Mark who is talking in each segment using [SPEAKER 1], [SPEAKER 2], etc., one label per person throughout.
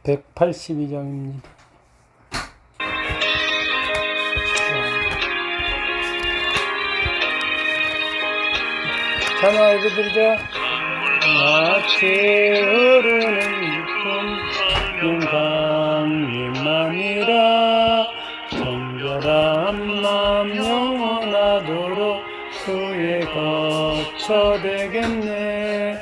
[SPEAKER 1] 182장입니다. 하나 읽어드리자. 마치 흐르는 깊은 강님만이라 정결한 맘 영원하도록 주의 거처 되겠네.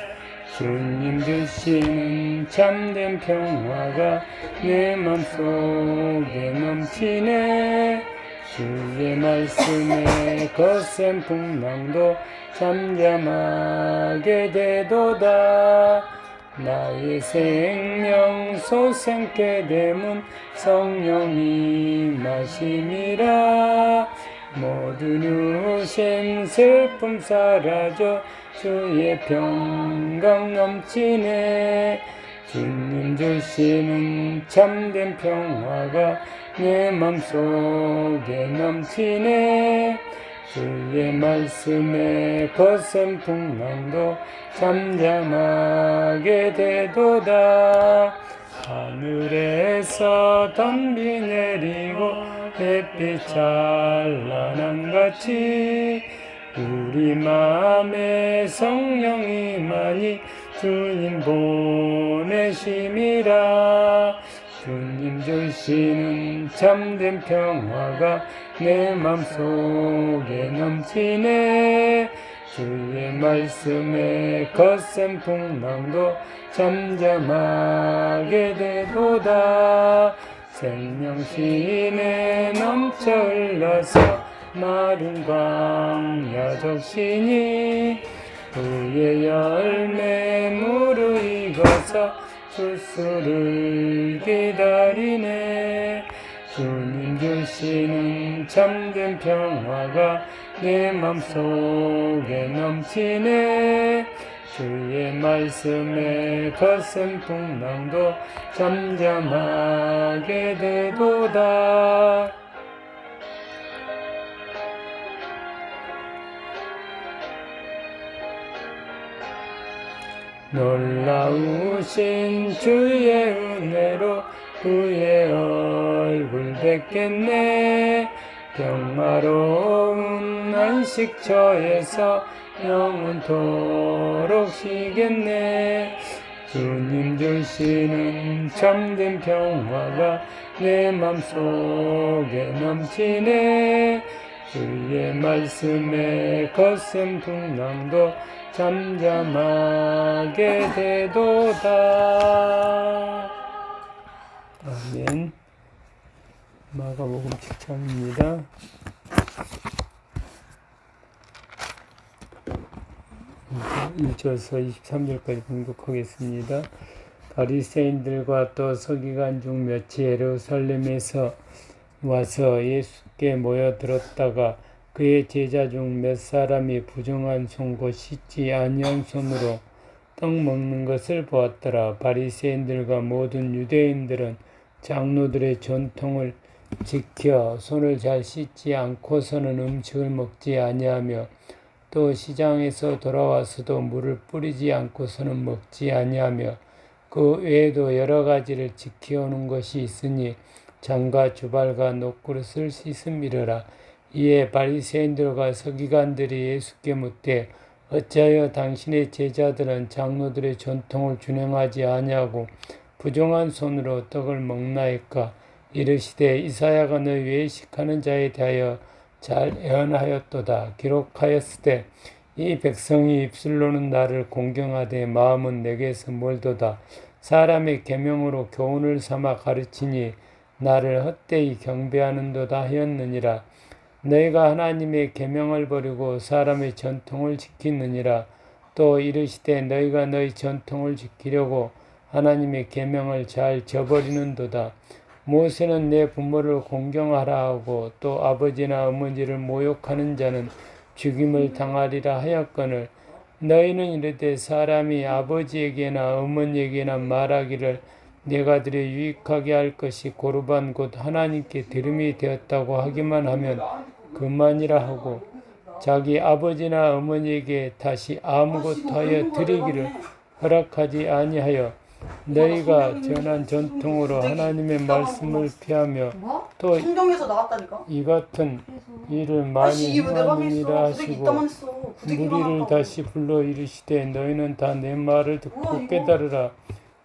[SPEAKER 1] 주님 주시는 참된 평화가 내 맘속에 넘치네. 주의 말씀에 거센 풍랑도 잠잠하게 되도다. 나의 생명 소생케 되문 성령이 마심이라. 모든 의심 슬픔 사라져 주의 평강 넘치네. 주님 주시는 참된 평화가 내 맘속에 넘치네. 주의 말씀에 거센 풍랑도 잠잠하게 되도다. 하늘에서 덤비 내리고 햇빛 찬란한 같이 우리 맘에 성령이 많이 주님 보내심이라. 주님 주시는 참된 평화가 내 맘속에 넘치네. 주의 말씀에 거센 풍랑도 잠잠하게 되도다. 생명신에 넘쳐 흘러서 마른 광야 적시니 그의 열매 무르익어서 주수를 기다리네. 주님 주시는 참된 평화가 내 맘속에 넘치네. 주의 말씀에 거센 풍랑도 잠잠하게 되도다. 놀라우신 주의 은혜로 그의 얼굴 뵙겠네. 평화로운 안식처에서 영원토록 쉬겠네. 주님 주시는 참된 평화가 내 맘속에 넘치네. 주의 말씀에 거센 풍랑도 잠잠하게 되도다. 아멘. 마가복음 7장입니다. 1절에서 23절까지 봉독하겠습니다. 바리새인들과 또 서기관 중 몇이 예루살렘에서 와서 예수께 모여들었다가 그의 제자 중 몇 사람이 부정한 손 곧 씻지 아니한 손으로 떡 먹는 것을 보았더라. 바리새인들과 모든 유대인들은 장로들의 전통을 지켜 손을 잘 씻지 않고서는 음식을 먹지 아니하며 또 시장에서 돌아와서도 물을 뿌리지 않고서는 먹지 아니하며 그 외에도 여러 가지를 지켜오는 것이 있으니 장과 주발과 녹그릇을 씻음이러라. 이에 바리새인들과 서기관들이 예수께 묻되 어찌하여 당신의 제자들은 장로들의 전통을 준행하지 아니하고 부정한 손으로 떡을 먹나이까? 이르시되 이사야가 너희 외식하는 자에 대하여 잘 예언하였도다. 기록하였으되 이 백성이 입술로는 나를 공경하되 마음은 내게서 멀도다. 사람의 계명으로 교훈을 삼아 가르치니 나를 헛되이 경배하는도다 하였느니라. 너희가 하나님의 계명을 버리고 사람의 전통을 지키느니라. 또 이르시되 너희가 너희 전통을 지키려고 하나님의 계명을 잘 저버리는도다. 모세는 내 부모를 공경하라 하고 또 아버지나 어머니를 모욕하는 자는 죽임을 당하리라 하였거늘 너희는 이르되 사람이 아버지에게나 어머니에게나 말하기를 내가 들여 유익하게 할 것이 고르반 곧 하나님께 들음이 되었다고 하기만 하면 그만이라 하고 자기 아버지나 어머니에게 다시 아무것도 하여 드리기를 허락하지 아니하여 너희가 전한 전통으로 하나님의 말씀을 피하며
[SPEAKER 2] 뭐?
[SPEAKER 1] 또
[SPEAKER 3] 성경에서 나왔다니까.
[SPEAKER 1] 이 같은 일을
[SPEAKER 3] 아씨
[SPEAKER 1] 많이
[SPEAKER 3] 이거 내 방에
[SPEAKER 1] 행하느니라
[SPEAKER 3] 있어. 구데기
[SPEAKER 1] 하시고
[SPEAKER 3] 이따만 했어. 구데기만
[SPEAKER 1] 무리를
[SPEAKER 3] 할까
[SPEAKER 1] 다시 불러 이르시되 너희는 다 내 말을 듣고
[SPEAKER 3] 뭐야, 이거?
[SPEAKER 1] 깨달으라.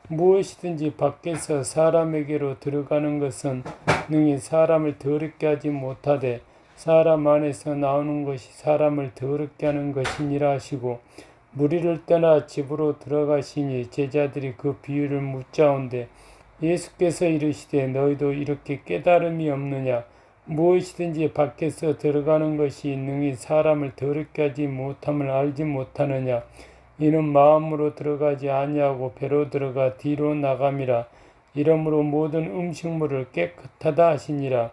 [SPEAKER 1] 무엇이든지 밖에서 사람에게로 들어가는 것은 능히 사람을 더럽게 하지 못하되 사람 안에서 나오는 것이 사람을 더럽게 하는 것이니라 하시고 무리를 떠나 집으로 들어가시니 제자들이 그 비유를 묻자온데 예수께서 이르시되 너희도 이렇게 깨달음이 없느냐. 무엇이든지 밖에서 들어가는 것이 능히 사람을 더럽게 하지 못함을 알지 못하느냐. 이는 마음으로 들어가지 아니하고 배로 들어가 뒤로 나감이라. 이러므로 모든 음식물을 깨끗하다 하시니라.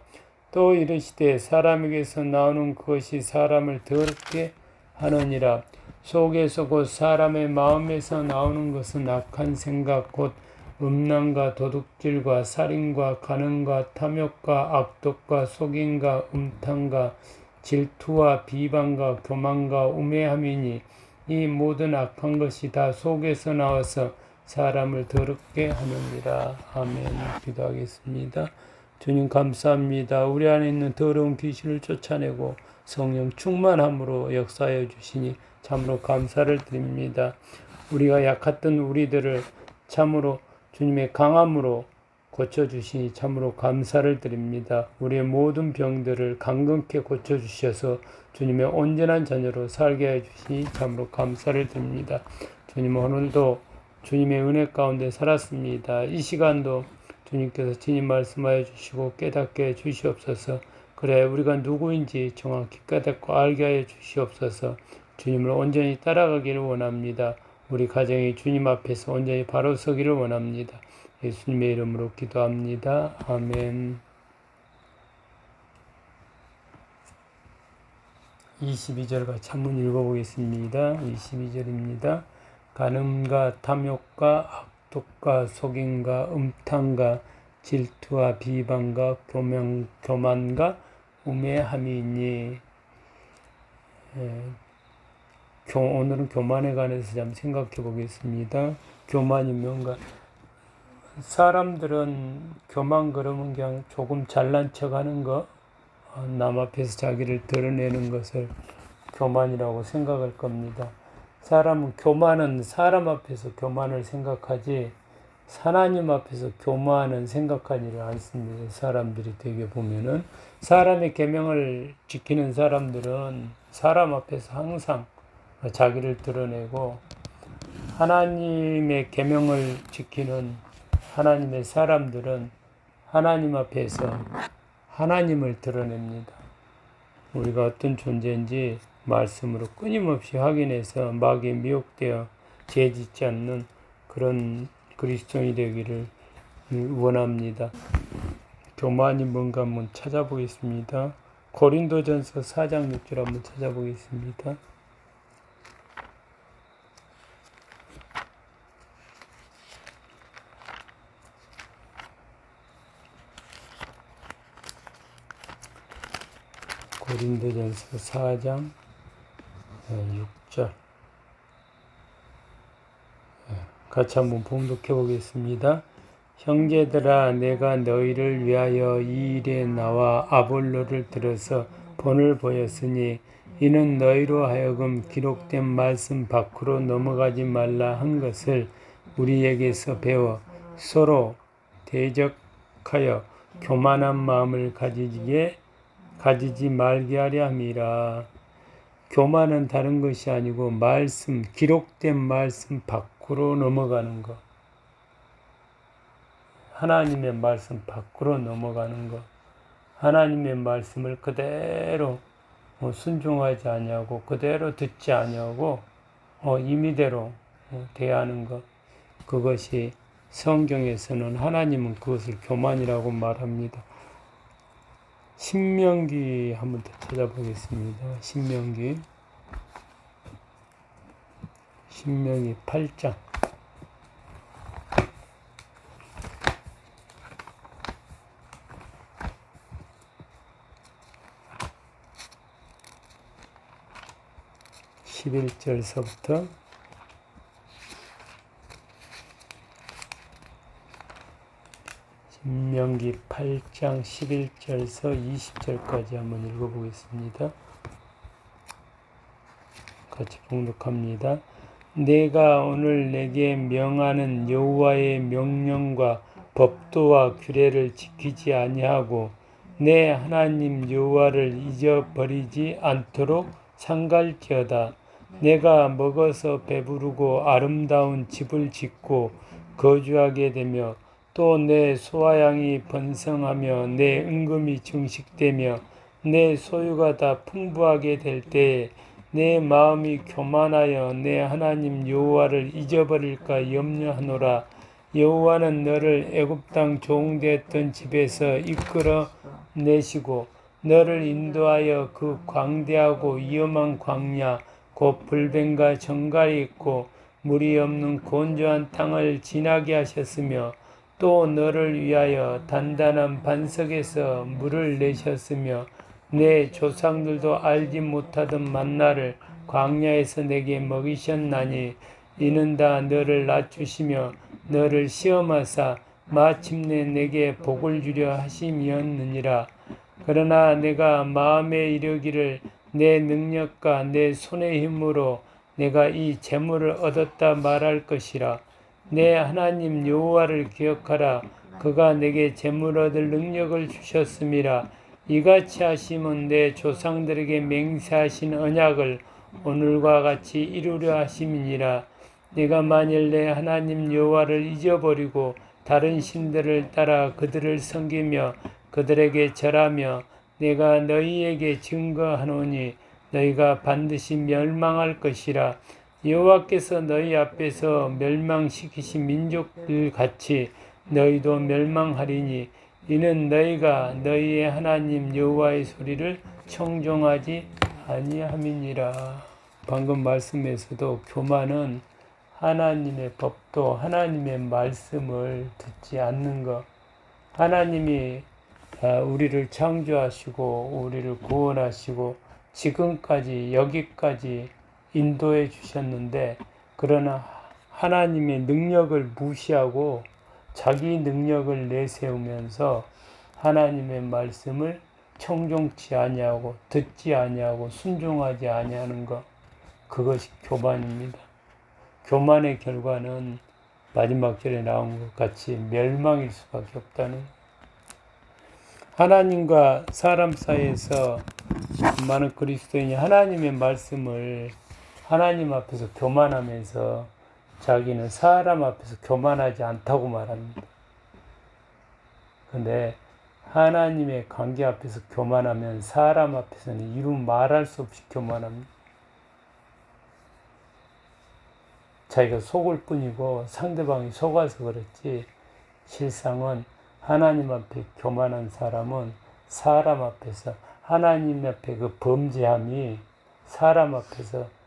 [SPEAKER 1] 또 이르시되 사람에게서 나오는 그것이 사람을 더럽게 하느니라. 속에서 곧 사람의 마음에서 나오는 것은 악한 생각 곧 음란과 도둑질과 살인과 간음과 탐욕과 악독과 속임과 음탕과 질투와 비방과 교만과 우매함이니 이 모든 악한 것이 다 속에서 나와서 사람을 더럽게 하느니라. 아멘. 기도하겠습니다. 주님 감사합니다. 우리 안에 있는 더러운 귀신을 쫓아내고 성령 충만함으로 역사하여 주시니 참으로 감사를 드립니다. 우리가 약했던 우리들을 참으로 주님의 강함으로 고쳐주시니 참으로 감사를 드립니다. 우리의 모든 병들을 강건케 고쳐주셔서 주님의 온전한 자녀로 살게 해주시니 참으로 감사를 드립니다. 주님 오늘도 주님의 은혜 가운데 살았습니다. 이 시간도 주님께서 친히 말씀하여 주시고 깨닫게 해 주시옵소서. 그래 우리가 누구인지 정확히 깨닫고 알게 하여 주시옵소서. 주님을 온전히 따라가기를 원합니다. 우리 가정이 주님 앞에서 온전히 바로 서기를 원합니다. 예수님의 이름으로 기도합니다. 아멘. 22절과 찬문 읽어보겠습니다. 22절입니다. 간음과 탐욕과 악독과 속임과 음탕과 질투와 비방과 교만과 우매함이니. 오늘은 교만에 관해서 좀 생각해 보겠습니다. 교만이 뭔가? 사람들은 교만 그러면 그냥 조금 잘난 척 하는 거, 남 앞에서 자기를 드러내는 것을 교만이라고 생각할 겁니다. 교만은 사람 앞에서 교만을 생각하지 하나님 앞에서 교만은 생각하지를 않습니다. 사람들이 되게 보면은 사람의 계명을 지키는 사람들은 사람 앞에서 항상 자기를 드러내고 하나님의 계명을 지키는 하나님의 사람들은 하나님 앞에서 하나님을 드러냅니다. 우리가 어떤 존재인지 말씀으로 끊임없이 확인해서 마귀에 미혹되어 죄짓지 않는 그런 그리스도인이 되기를 원합니다. 교만이 뭔가 한번 찾아보겠습니다. 고린도전서 4장 6절 한번 찾아보겠습니다. 고린도전서 4장 6절 같이 한번 봉독해 보겠습니다. 형제들아 내가 너희를 위하여 이 일에 나와 아볼로를 들어서 본을 보였으니 이는 너희로 하여금 기록된 말씀 밖으로 넘어가지 말라 한 것을 우리에게서 배워 서로 대적하여 교만한 마음을 가지지 말게 하려 함이라. 교만은 다른 것이 아니고 기록된 말씀 밖으로 넘어가는 것. 하나님의 말씀 밖으로 넘어가는 것. 하나님의 말씀을 그대로 순종하지 아니하고 그대로 듣지 아니하고 임의대로 대하는 것. 그것이 성경에서는 하나님은 그것을 교만이라고 말합니다. 신명기 한번 더 찾아보겠습니다. 신명기 8장 11절서부터 신명기 8장 11절에서 20절까지 한번 읽어보겠습니다. 같이 봉독합니다. 내가 오늘 내게 명하는 여호와의 명령과 법도와 규례를 지키지 아니하고 내 하나님 여호와를 잊어버리지 않도록 상갈지어다. 내가 먹어서 배부르고 아름다운 집을 짓고 거주하게 되며 또 내 소화양이 번성하며 내 은금이 증식되며 내 소유가 다 풍부하게 될 때에 내 마음이 교만하여 내 하나님 여호와를 잊어버릴까 염려하노라. 여호와는 너를 애굽 땅 종되었던 집에서 이끌어 내시고 너를 인도하여 그 광대하고 위험한 광야 곧 불뱀과 정갈이 있고 물이 없는 건조한 땅을 지나게 하셨으며 또 너를 위하여 단단한 반석에서 물을 내셨으며 내 조상들도 알지 못하던 만나를 광야에서 내게 먹이셨나니 이는 다 너를 낮추시며 너를 시험하사 마침내 내게 복을 주려 하심이었느니라. 그러나 내가 마음에 이르기를 내 능력과 내 손의 힘으로 내가 이 재물을 얻었다 말할 것이라. 내 하나님 여호와를 기억하라. 그가 내게 재물 얻을 능력을 주셨음이라. 이같이 하심은 내 조상들에게 맹세하신 언약을 오늘과 같이 이루려 하심이니라. 내가 만일 내 하나님 여호와를 잊어버리고 다른 신들을 따라 그들을 섬기며 그들에게 절하며 내가 너희에게 증거하노니 너희가 반드시 멸망할 것이라. 여호와께서 너희 앞에서 멸망시키신 민족들 같이 너희도 멸망하리니 이는 너희가 너희의 하나님 여호와의 소리를 청종하지 아니함이니라. 방금 말씀에서도 교만은 하나님의 법도 하나님의 말씀을 듣지 않는 것. 하나님이 우리를 창조하시고 우리를 구원하시고 지금까지 여기까지 인도해 주셨는데 그러나 하나님의 능력을 무시하고 자기 능력을 내세우면서 하나님의 말씀을 청종치 아니하고 듣지 아니하고 순종하지 아니하는 것, 그것이 교만입니다. 교만의 결과는 마지막 절에 나온 것 같이 멸망일 수밖에 없다는. 하나님과 사람 사이에서 많은 그리스도인이 하나님의 말씀을 하나님 앞에서 교만하면서 자기는 사람 앞에서 교만하지 않다고 말합니다. 근데 하나님의 관계 앞에서 교만하면 사람 앞에서는 이루 말할 수 없이 교만합니다. 자기가 속을 뿐이고 상대방이 속아서 그렇지 실상은 하나님 앞에 교만한 사람은 사람 앞에서 하나님 앞에 그 범죄함이 사람 앞에서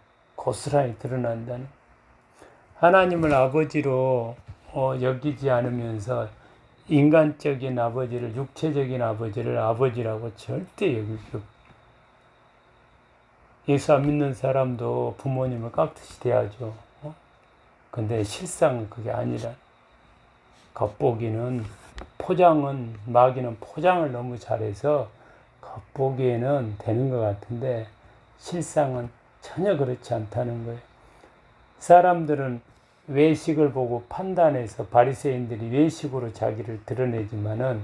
[SPEAKER 1] 고스란히 드러난다는. 하나님을 아버지로 여기지 않으면서 인간적인 아버지를, 육체적인 아버지를 아버지라고 절대 여기지 없어요. 예수 안 믿는 사람도 부모님을 깍듯이 대하죠. 근데 실상은 그게 아니라, 겉보기는 포장은, 마귀는 포장을 너무 잘해서 겉보기에는 되는 것 같은데 실상은 전혀 그렇지 않다는 거예요. 사람들은 외식을 보고 판단해서 바리새인들이 외식으로 자기를 드러내지만은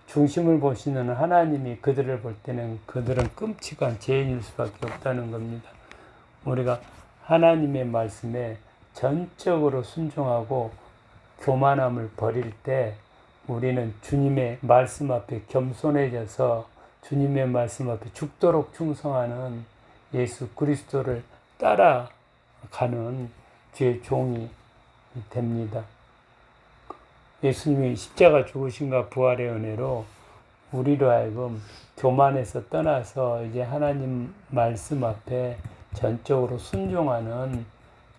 [SPEAKER 1] 중심을 보시는 하나님이 그들을 볼 때는 그들은 끔찍한 죄인일 수밖에 없다는 겁니다. 우리가 하나님의 말씀에 전적으로 순종하고 교만함을 버릴 때 우리는 주님의 말씀 앞에 겸손해져서 주님의 말씀 앞에 죽도록 충성하는 예수 그리스도를 따라가는 주의 종이 됩니다. 예수님이 십자가 죽으심과 부활의 은혜로 우리로 하여금 교만에서 떠나서 이제 하나님 말씀 앞에 전적으로 순종하는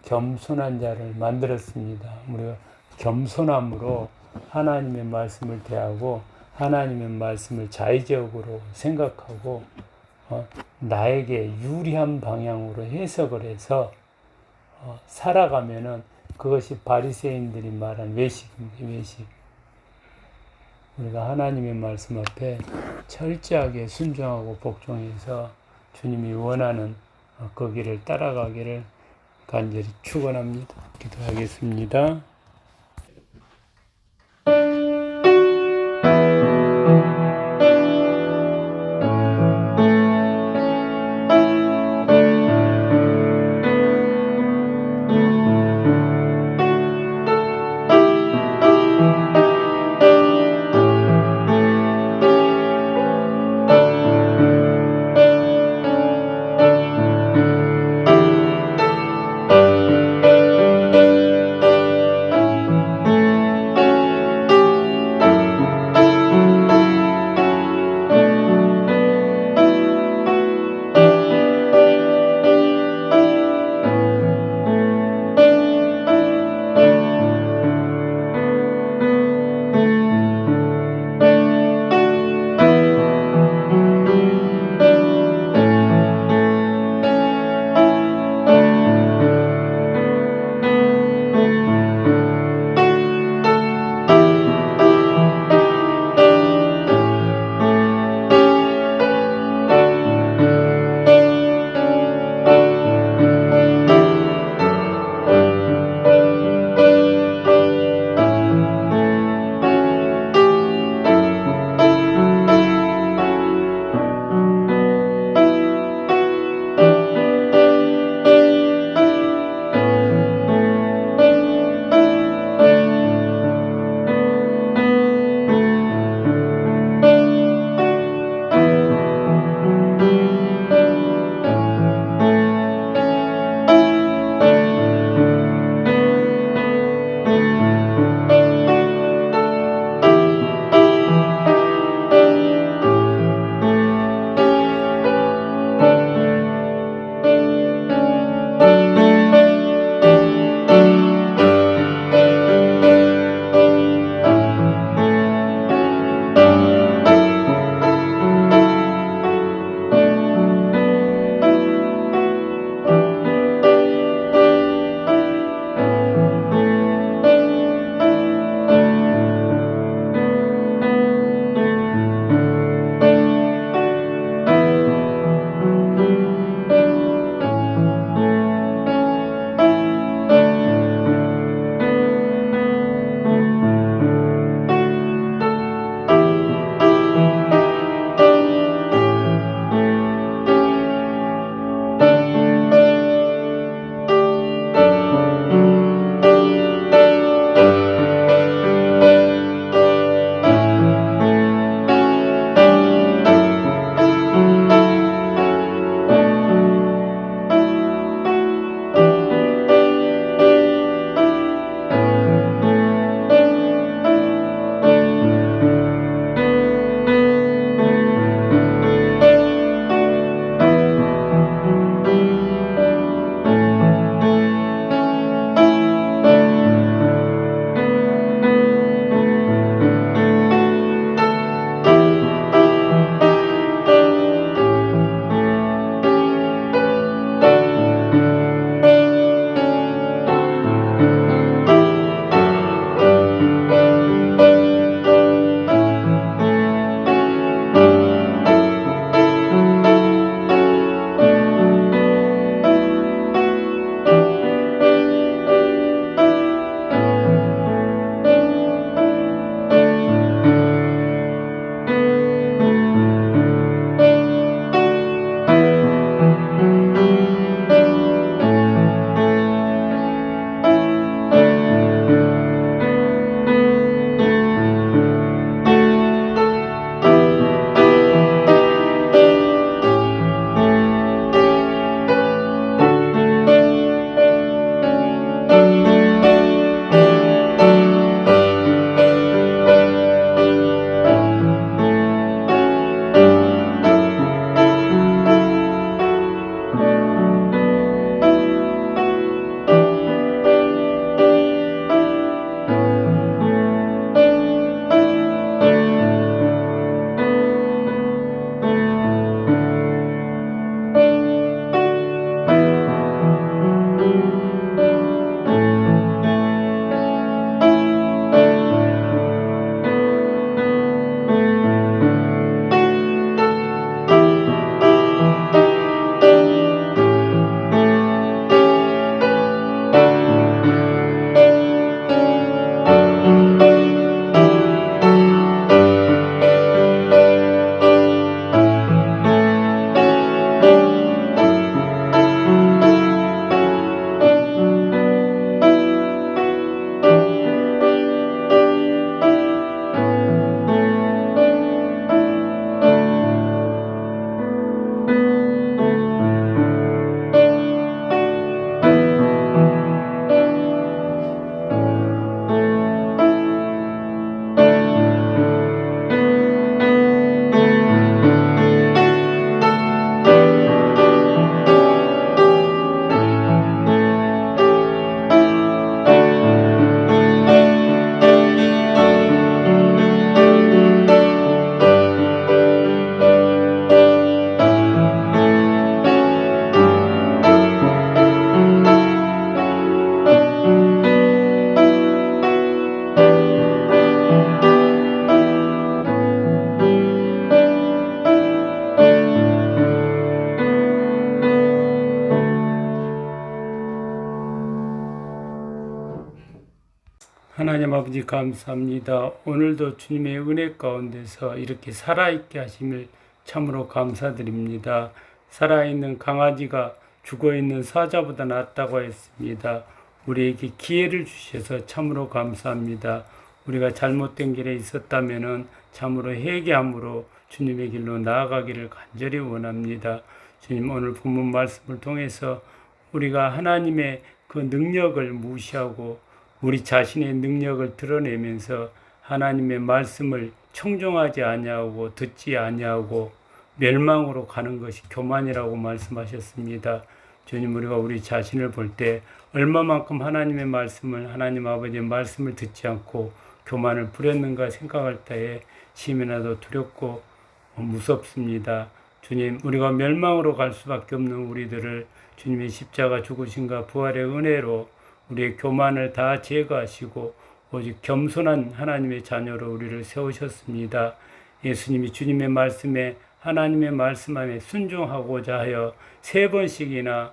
[SPEAKER 1] 겸손한 자를 만들었습니다. 우리가 겸손함으로 하나님의 말씀을 대하고 하나님의 말씀을 자의적으로 생각하고 나에게 유리한 방향으로 해석을 해서 살아가면은 그것이 바리새인들이 말한 외식입니다. 외식. 우리가 하나님의 말씀 앞에 철저하게 순종하고 복종해서 주님이 원하는 그 길을 따라가기를 간절히 축원합니다. 기도하겠습니다. 하나님 아버지 감사합니다. 오늘도 주님의 은혜 가운데서 이렇게 살아있게 하심을 참으로 감사드립니다. 살아있는 강아지가 죽어있는 사자보다 낫다고 했습니다. 우리에게 기회를 주셔서 참으로 감사합니다. 우리가 잘못된 길에 있었다면 참으로 회개함으로 주님의 길로 나아가기를 간절히 원합니다. 주님, 오늘 본문 말씀을 통해서 우리가 하나님의 그 능력을 무시하고 우리 자신의 능력을 드러내면서 하나님의 말씀을 청종하지 아니하고 듣지 아니하고 멸망으로 가는 것이 교만이라고 말씀하셨습니다. 주님, 우리가 우리 자신을 볼 때 얼마만큼 하나님의 말씀을, 하나님 아버지의 말씀을 듣지 않고 교만을 부렸는가 생각할 때에 심이나도 두렵고 무섭습니다. 주님, 우리가 멸망으로 갈 수밖에 없는 우리들을 주님의 십자가 죽으심과 부활의 은혜로 우리의 교만을 다 제거하시고 오직 겸손한 하나님의 자녀로 우리를 세우셨습니다. 예수님이 주님의 말씀에, 하나님의 말씀 안에 순종하고자 하여 3번씩이나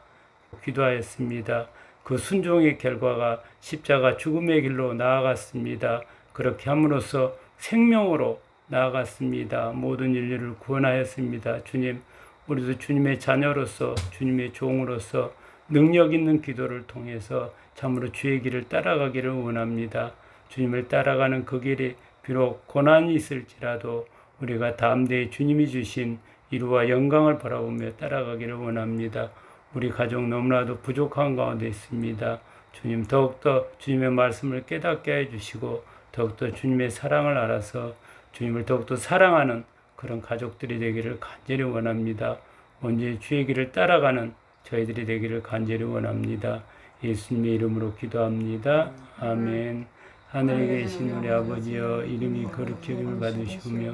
[SPEAKER 1] 기도하였습니다. 그 순종의 결과가 십자가 죽음의 길로 나아갔습니다. 그렇게 함으로써 생명으로 나아갔습니다. 모든 인류를 구원하였습니다. 주님, 우리도 주님의 자녀로서, 주님의 종으로서 능력 있는 기도를 통해서 참으로 주의 길을 따라가기를 원합니다. 주님을 따라가는 그 길이 비록 고난이 있을지라도 우리가 담대히 주님이 주신 이루와 영광을 바라보며 따라가기를 원합니다. 우리 가족 너무나도 부족한 가운데 있습니다. 주님, 더욱더 주님의 말씀을 깨닫게 해주시고 더욱더 주님의 사랑을 알아서 주님을 더욱더 사랑하는 그런 가족들이 되기를 간절히 원합니다. 언제 주의 길을 따라가는 저희들이 되기를 간절히 원합니다. 예수님의 이름으로 기도합니다. 아멘. 하늘에 계신 우리 아버지여, 이름이 거룩히 여김을 받으시오며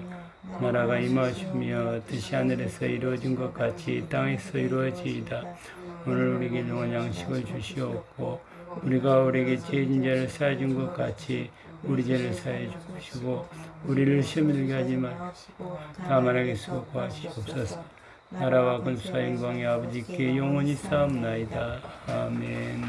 [SPEAKER 1] 나라가 임하시며 뜻이 하늘에서 이루어진 것 같이 땅에서 이루어지이다. 오늘 우리에게 일용할 양식을 주시옵고 우리가 우리에게 죄진 자를 사해 준 것 같이 우리 죄를 사해 주시고 우리를 시험에 들게 하지 마시고 다만 하게서 구하시옵소서. 나라와 근수와 영광의 아버지께 영원히 싸움나이다. 아멘.